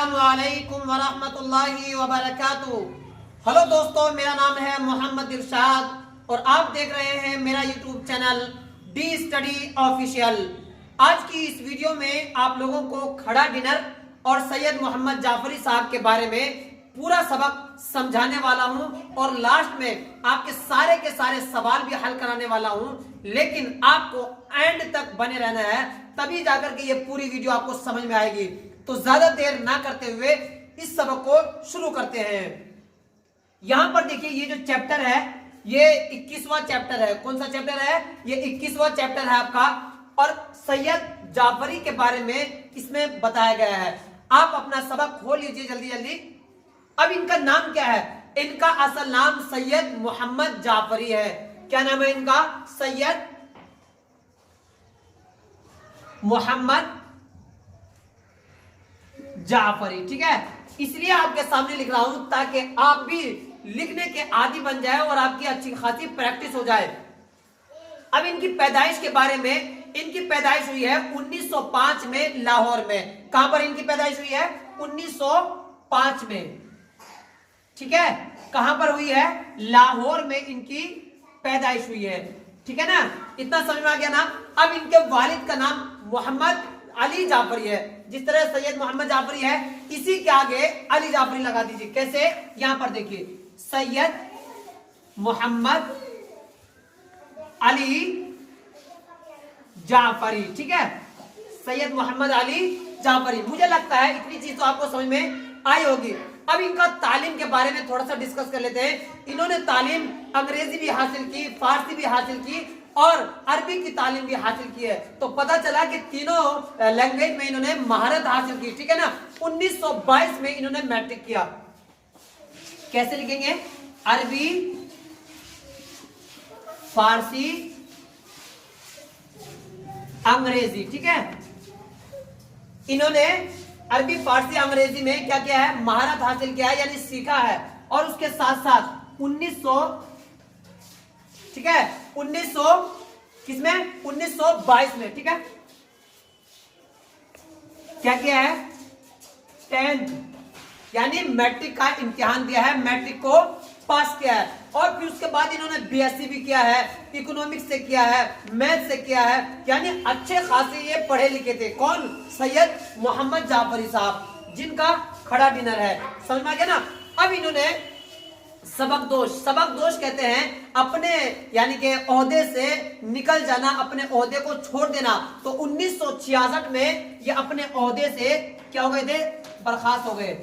अस्सलामुअलैकुम वरहमतुल्लाहि वबरकातुहू। हेलो दोस्तों, मेरा नाम है मोहम्मद इरशाद और आप देख रहे हैं मेरा YouTube channel D study official. आज की इस वीडियो में आप लोगों को खड़ा डिनर और सैयद मोहम्मद जाफरी साहब के बारे में पूरा सबक समझाने वाला हूं और लास्ट में आपके सारे सवाल भी हल कराने वाला हूं, लेकिन आपको एंड तक बने रहना है, तभी जाकर के ये पूरी वीडियो आपको समझ में आएगी। तो ज्यादा देर ना करते हुए इस सबक को शुरू करते हैं। यहां पर देखिए, ये जो चैप्टर है ये 21वां चैप्टर है। कौन सा चैप्टर है? ये 21वां चैप्टर है आपका, और सैयद जाफरी के बारे में इसमें बताया गया है। आप अपना सबक खोल लीजिए जल्दी जल्दी। अब इनका नाम क्या है? इनका असल नाम सैयद मोहम्मद जाफरी है। क्या नाम है इनका? सैयद मोहम्मद जाफरी। ठीक है, इसलिए आपके सामने लिख रहा हूं ताकि आप भी लिखने के आदी बन जाए और आपकी अच्छी खासी प्रैक्टिस हो जाए। अब इनकी पैदाइश के बारे में, इनकी पैदाइश हुई है 1905 में लाहौर में। कहां पर इनकी पैदाइश हुई है? 1905 में। ठीक है, कहां पर हुई है? लाहौर में इनकी पैदाइश हुई है। ठीक है ना, इतना समझ में आ गया ना। अब इनके वालिद का नाम मोहम्मद अली जाफरी है। जिस तरह सैयद मोहम्मद जाफरी है, इसी के आगे अली जाफरी लगा दीजिए। कैसे? यहां पर देखिए, सैयद मोहम्मद अली जाफरी। ठीक है, सैयद मोहम्मद अली जाफरी। मुझे लगता है इतनी चीज तो आपको समझ में आई होगी। अब इनका तालीम के बारे में थोड़ा सा डिस्कस कर लेते हैं। इन्होंने तालीम अंग्रेजी भी हासिल की, फारसी भी हासिल की और अरबी की तालीम भी हासिल की है। तो पता चला कि तीनों लैंग्वेज में इन्होंने महारत हासिल की। ठीक है ना। 1922 में इन्होंने मैट्रिक किया। कैसे लिखेंगे? अरबी, फारसी, अंग्रेजी। ठीक है, इन्होंने अरबी, फारसी, अंग्रेजी में क्या किया है? महारत हासिल किया है, यानी सीखा है। और उसके साथ साथ 1900, ठीक है, 1900 किसमें? 1922 में। ठीक है, क्या किया है? 10th यानी मैट्रिक का इम्तिहान दिया है, मैट्रिक को पास किया है। और फिर उसके बाद इन्होंने बीएससी भी किया है, इकोनॉमिक्स से किया है, मैथ से किया है, यानी अच्छे खासे ये पढ़े लिखे थे। कौन? सैयद मोहम्मद जाफरी साहब, जिनका खड़ा डिनर है। समझ में आ गया ना। अब इन्होंने सबक दोष कहते हैं अपने यानी कि ओहदे से निकल जाना, अपने ओहदे को छोड़ देना। तो 1966 में ये अपने ओहदे से क्या हो गए थे? बर्खास्त हो गए।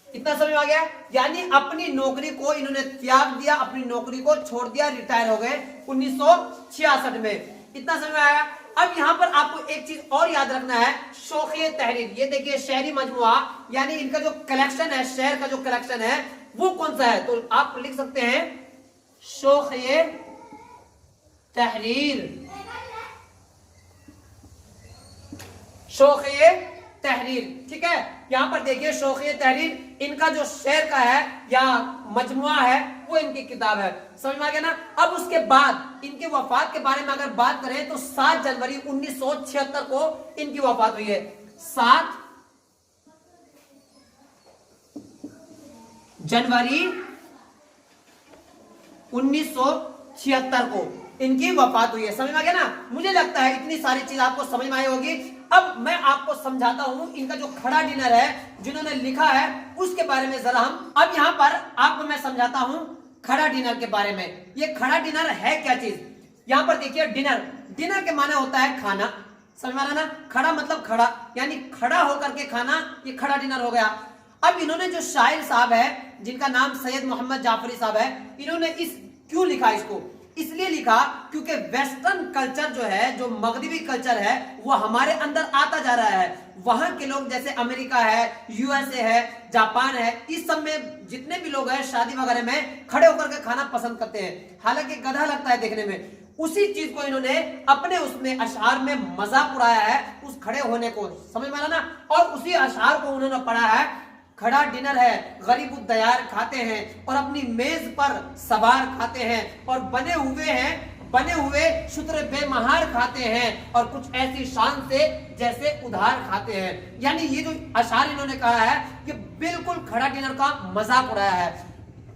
इतना समझ में आ गया? यानी अपनी नौकरी को इन्होंने त्याग दिया, अपनी नौकरी को छोड़ दिया, रिटायर हो गए 1966 में। इतना समझ में आया? अब यहां पर आपको एक चीज और याद रखना है, शौक़े तहरीर। ये देखिए, शहरी मजमुआ, यानी इनका जो कलेक्शन है, शहर का जो कलेक्शन है वो कौन सा है? तो आप लिख सकते हैं शौक़े तहरीर। शौक़े तहरीर। ठीक है, यहां पर देखिए शौक़े तहरीर, इनका जो शेर का है या मजमुआ है वो इनकी किताब है। समझ में आ गया ना। अब उसके बाद इनके वफात के बारे में अगर बात करें तो 7 जनवरी 1976 को इनकी वफात हुई है। 7 जनवरी 1976 को इनकी वफात हुई है। समझ में आ गया ना। मुझे लगता है इतनी सारी चीज आपको समझ में आई होगी। अब मैं आपको समझाता हूं इनका जो खड़ा डिनर है जिन्होंने लिखा है उसके बारे में जरा हम। अब यहां पर आपको मैं समझाता हूं खड़ा डिनर के बारे में। ये खड़ा डिनर है क्या चीज? यहां पर देखिए, डिनर के माने होता है खाना। समझ में आ रहा ना। खड़ा मतलब खड़ा, यानी खड़ा होकर के खाना, ये खड़ा डिनर हो गया। अब इन्होंने जो शायर साहब है जिनका नाम सैयद मोहम्मद जाफरी साहब है, इन्होंने इस क्यों लिखा इसको? इसलिए लिखा क्योंकि वेस्टर्न कल्चर जो है, जो मगरिबी कल्चर है, वो हमारे अंदर आता जा रहा है। वहां के लोग जैसे अमेरिका है, यूएसए है, जापान है, इस सब में जितने भी लोग हैं शादी वगैरह में खड़े होकर के खाना पसंद करते हैं, हालांकि गधा लगता है देखने में। उसी चीज को इन्होंने अपने उसमें अशआर में मजाक उड़ाया है, उस खड़े होने को। समझ में आया ना। और उसी अशआर को उन्होंने पढ़ा है, खड़ा डिनर है, गरीब दयार खाते हैं और अपनी मेज पर सवार खाते हैं और बने हुए हैं बने हुए शुत्र बेमहार खाते हैं और कुछ ऐसी शान से जैसे उधार खाते हैं। यानी ये जो अशार इन्होंने कहा है ये बिल्कुल खड़ा डिनर का मजाक उड़ाया है।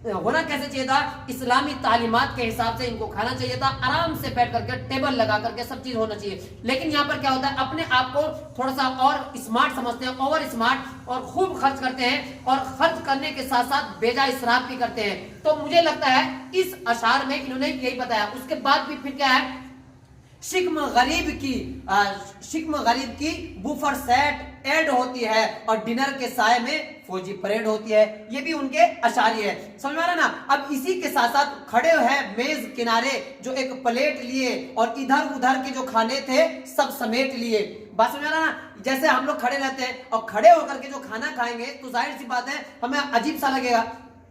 होना कैसे चाहिए था, इस्लामी तालीमात के हिसाब से इनको खाना चाहिए था, आराम से बैठ करके टेबल लगा करके सब चीज होना चाहिए। लेकिन यहाँ पर क्या होता है, अपने आप को थोड़ा सा और स्मार्ट समझते हैं, ओवर स्मार्ट, और खूब खर्च करते हैं और खर्च करने के साथ साथ बेजा इसराफ भी करते हैं। तो मुझे लगता है इस अशार में इन्होंने यही बताया। उसके बाद भी फिर क्या है, शिक्म गरीब की बुफर सेट ऐड होती है और डिनर के साय में फौजी परेड होती है। ये भी उनके अशारी है, समझ में आ रहा ना। अब इसी के साथ साथ खड़े हैं मेज किनारे, जो एक प्लेट लिए और इधर उधर के जो खाने थे सब समेट लिए। बात समझ में आ रहा ना। जैसे हम लोग खड़े रहते हैं और खड़े होकर के जो खाना खाएंगे तो जाहिर सी बात है हमें अजीब सा लगेगा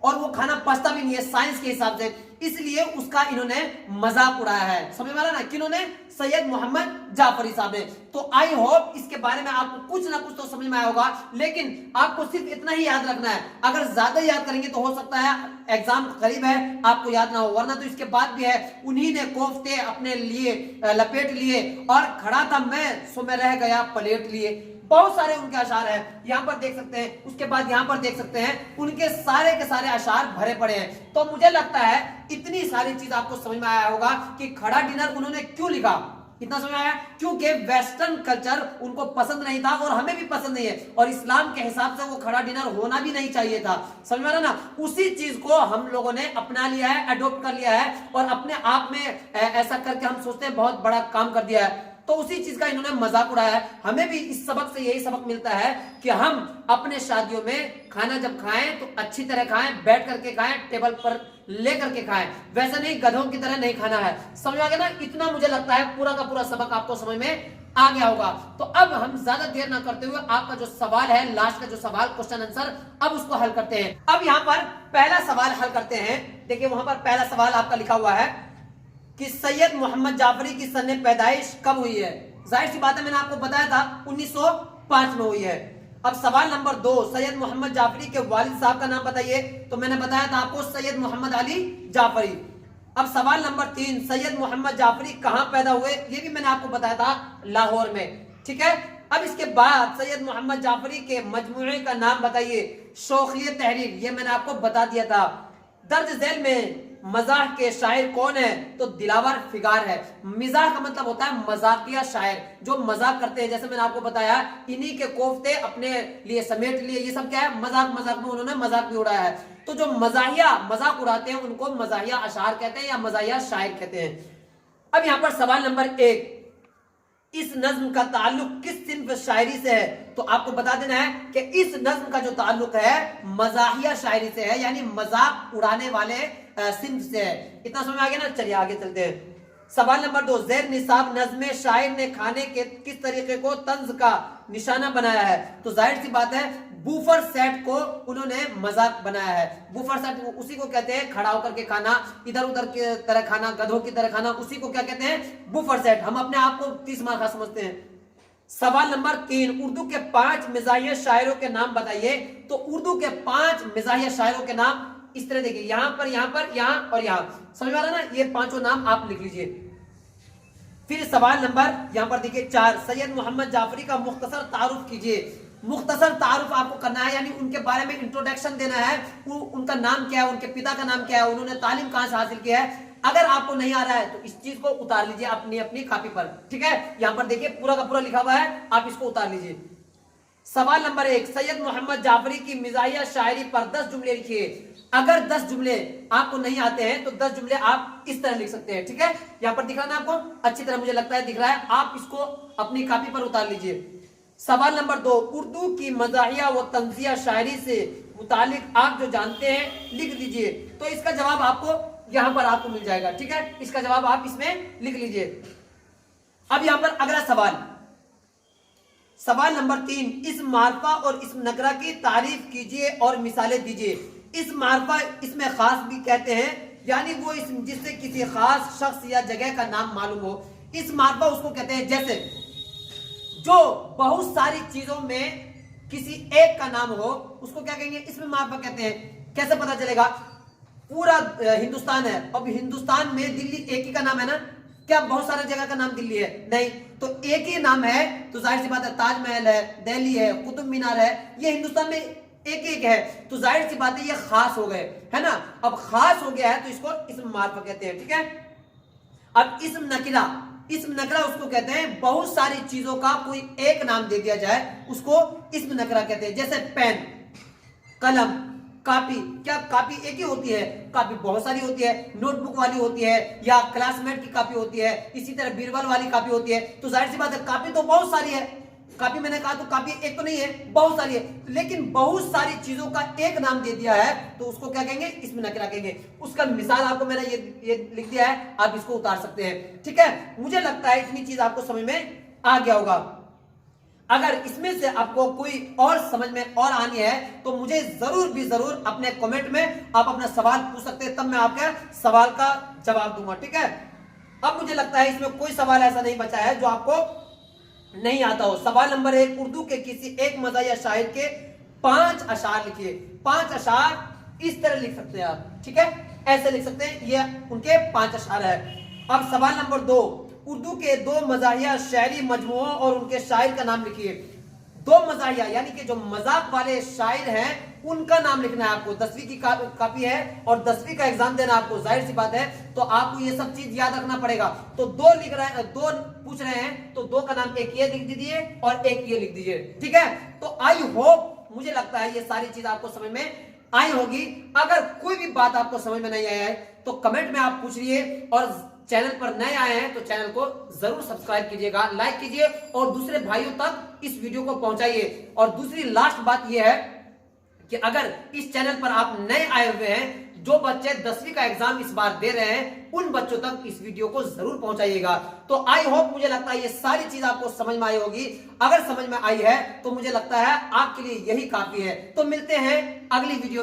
और वो खाना पचता भी नहीं है साइंस के हिसाब से, इसलिए उसका इन्होंने मजाक उड़ाया है। समझ में आ रहा ना, किन्होंने, सैयद मोहम्मद जाफरी साहब ने। तो आई होप इसके बारे में आपको कुछ ना कुछ तो समझ में आया होगा, लेकिन आपको सिर्फ इतना ही याद रखना है। अगर ज्यादा याद करेंगे तो हो सकता है एग्जाम करीब है आपको याद ना हो, वरना तो इसके बाद भी है, उन्हीं ने कोफ्ते अपने लिए लपेट लिए और खड़ा था मैं सो मैं रह गया प्लेट लिए। बहुत सारे उनके अशार हैं, यहाँ पर देख सकते हैं। उसके बाद यहाँ पर देख सकते हैं उनके सारे के सारे अशार भरे पड़े हैं। तो मुझे लगता है इतनी सारी चीज आपको समझ में आया होगा कि खड़ा डिनर उन्होंने क्यों लिखा। इतना समझ आया, क्योंकि वेस्टर्न कल्चर उनको पसंद नहीं था और हमें भी पसंद नहीं है, और इस्लाम के हिसाब से वो खड़ा डिनर होना भी नहीं चाहिए था। समझ में आ रहा ना। उसी चीज को हम लोगों ने अपना लिया है, अडॉप्ट कर लिया है और अपने आप में ऐसा करके हम सोचते हैं बहुत बड़ा काम कर दिया है। तो उसी चीज का इन्होंने मजाक उड़ाया है। हमें भी इस सबक से यही सबक मिलता है कि हम अपने शादियों में खाना जब खाएं तो अच्छी तरह खाएं, बैठ करके खाएं, टेबल पर लेकर के खाएं, वैसे नहीं गधों की तरह नहीं खाना है। समझ आ गया ना। इतना मुझे लगता है पूरा का पूरा सबक आपको समझ में आ गया होगा। तो अब हम ज्यादा देर ना करते हुए आपका जो सवाल है, लास्ट का जो सवाल, क्वेश्चन आंसर, अब उसको हल करते हैं। अब यहाँ पर पहला सवाल हल करते हैं। देखिए वहां पर पहला सवाल आपका लिखा हुआ है कि सैयद मोहम्मद जाफरी की सन्ने पैदाइश कब हुई है। जाहिर सी बात है, मैंने आपको बताया था 1905 में हुई है। अब सवाल नंबर 2, सैयद मोहम्मद जाफरी के वालिद साहब का नाम बताइए। तो मैंने बताया था आपको सैयद मोहम्मद अली जाफरी। अब सवाल नंबर 3, सैयद मोहम्मद जाफरी कहां पैदा हुए, ये भी मैंने आपको बताया था लाहौर में। ठीक है। अब इसके बाद सैयद मोहम्मद जाफरी के मजमूए का नाम बताइए। शौखियत तहरीर, ये मैंने आपको बता दिया था। दर्ज झेल में मजाक के शायर कौन है, तो दिलावर फिगार है। मिजाक का मतलब होता है मजाकिया शायर, जो मजाक करते हैं। जैसे मैंने आपको बताया इन्हीं के कोफ्ते अपने लिए समेट लिए, ये सब क्या है, मजाक में उन्होंने मजाक भी उड़ाया है। तो जो मजाहिया मजाक उड़ाते हैं उनको मजाहिया अशार कहते हैं या मजाहिया शायर कहते हैं। अब यहां पर सवाल नंबर 1, इस नज्म का ताल्लुक किस सिन्फ शायरी से है, तो आपको बता देना है कि इस नज्म का जो ताल्लुक है मजाहिया शायरी से है, यानी मजाक उड़ाने वाले सिन्फ से है। इतना समझ आ गया ना। चलिए आगे चलते हैं। सवाल नंबर 2, ज़ेर निसाब नज़्म शायर ने खाने के किस तरीके को तंज का निशाना बनाया है, तो जाहिर सी बात है बूफर सेट को उन्होंने मजाक बनाया है। बूफर सेट उसी को कहते हैं खड़ा होकर के खाना, इधर उधर की तरह खाना, गधों की तरह खाना, उसी को क्या कहते हैं, बूफर सेट। हम अपने आप को 30 मार्का समझते हैं। सवाल नंबर 3, उर्दू के 5 मिजाहिया शायरों के नाम बताइए। तो उर्दू के 5 मिजाहिया शायरों के नाम इस तरह देखिए, यहां पर, यहां पर, यहां और यहां। समझ में आ रहा ना। ये पांचों नाम आप लिख लीजिए। फिर सवाल नंबर यहां पर देखिए 4, सैयद मोहम्मद जाफरी का मुख्तसर तारुफ कीजिए। मुख्तसर तारुफ आपको करना है, यानी उनके बारे में इंट्रोडक्शन देना है। उनका नाम क्या है, उनके पिता का नाम क्या है, उन्होंने तालीम कहां से हासिल किया है। अगर आपको नहीं आ रहा है तो इस चीज को उतार लीजिए अपनी अपनी कॉपी पर। ठीक है, यहां पर देखिए पूरा का पूरा लिखा हुआ है, आप इसको उतार लीजिए। सवाल नंबर 1, सैयद मोहम्मद जाफरी की मिजाहिया शायरी पर 10 जुमले लिखिए। अगर 10 जुमले आपको नहीं आते हैं तो 10 जुमले आप इस तरह लिख सकते हैं। ठीक है, यहां पर दिख रहा है ना आपको, अच्छी तरह मुझे लगता है दिख रहा है, आप इसको अपनी कॉपी पर उतार लीजिए। सवाल नंबर 2, उर्दू की मजाहिया व तंजिया शायरी से मुतालिक आप जो जानते हैं लिख लीजिए। तो इसका जवाब आपको यहां पर आपको मिल जाएगा। ठीक है, इसका जवाब आप इसमें लिख लीजिए। अब यहां पर अगला सवाल, सवाल नंबर 3, इस मारफा और इस नकरा की तारीफ कीजिए और मिसालें दीजिए। इस मारफा इसमें खास भी कहते हैं, यानी वो जिससे किसी खास शख्स या जगह का नाम मालूम हो। इस मारफा उसको कहते हैं, जैसे जो बहुत सारी चीजों में किसी एक का नाम हो उसको क्या कहेंगे, इसमें मारफा कहते हैं। कैसे पता चलेगा, पूरा हिंदुस्तान है। अब हिंदुस्तान में दिल्ली एक ही का नाम है ना? क्या बहुत सारे जगह का नाम दिल्ली है? नहीं। तो एक ही नाम है, तो जाहिर सी बात है ताजमहल है, दिल्ली है, कुतुब मीनार है, ये हिंदुस्तान में एक एक है। तो जाहिर सी बात है ये खास हो गए, है ना? अब खास हो गया है तो इसको इस्म मारिफा कहते हैं, ठीक है? अब इस्म नकरा उसको कहते हैं बहुत सारी चीजों का कोई एक नाम दे दिया जाए, उसको इस्म नकरा कहते हैं। जैसे पेन, कलम, कॉपी। क्या कॉपी एक ही होती है? कॉपी बहुत सारी होती है, नोटबुक वाली होती है, या क्लासमेट की कॉपी होती है, इसी तरह बीरबल वाली कॉपी होती है। तो जाहिर सी बात है कॉपी तो बहुत सारी है। कॉपी मैंने कहा तो कॉपी एक तो नहीं है, बहुत सारी है। लेकिन बहुत सारी चीजों का एक नाम दे दिया है तो उसको क्या कहेंगे? इसमें नकरा कहेंगे। उसका मिसाल आपको मैंने ये लिख दिया है, आप इसको उतार सकते हैं, ठीक है? मुझे लगता है इतनी चीज आपको समझ में आ गया होगा। अगर इसमें से आपको कोई और समझ में और आनी है तो मुझे जरूर अपने कमेंट में आप अपना सवाल पूछ सकते हैं, तब मैं आपके सवाल का जवाब दूंगा, ठीक है? अब मुझे लगता है इसमें कोई सवाल ऐसा नहीं बचा है जो आपको नहीं आता हो। सवाल नंबर 1, उर्दू के किसी एक मज़ाहिया शायर के 5 अशार लिखिए। 5 अशार इस तरह लिख सकते हैं आप, ठीक है? ऐसे लिख सकते हैं, ये उनके 5 अशार है। अब सवाल नंबर 2, उर्दू के 2 मज़ाहिया शायरी मजमुओं और उनके शायर का नाम लिखिए। 2 मज़ाहिया यानी कि जो मजाक वाले शायर हैं उनका नाम लिखना है आपको। 10वीं की कॉपी है और 10वीं का एग्जाम देना आपको, जाहिर सी बात है तो आपको ये सब चीज याद रखना पड़ेगा। तो 2 लिख रहे हैं, 2 पूछ रहे हैं तो 2 का नाम एक ये लिख दीजिए और एक ये लिख दीजिए, ठीक है? तो आई होप, मुझे लगता है ये सारी चीज आपको समझ में आई होगी। अगर कोई भी बात आपको समझ में नहीं आया है तो कमेंट में आप पूछिए, और चैनल पर नए आए हैं तो चैनल को जरूर सब्सक्राइब कीजिएगा, लाइक कीजिए और दूसरे भाइयों तक इस वीडियो को पहुंचाइए। और दूसरी लास्ट बात यह है कि अगर इस चैनल पर आप नए आए हुए हैं, जो बच्चे 10वीं का एग्जाम इस बार दे रहे हैं, उन बच्चों तक इस वीडियो को जरूर पहुंचाइएगा। तो आई होप, मुझे लगता है ये सारी चीज आपको समझ में आई होगी। अगर समझ में आई है तो मुझे लगता है आपके लिए यही काफी है। तो मिलते हैं अगली वीडियो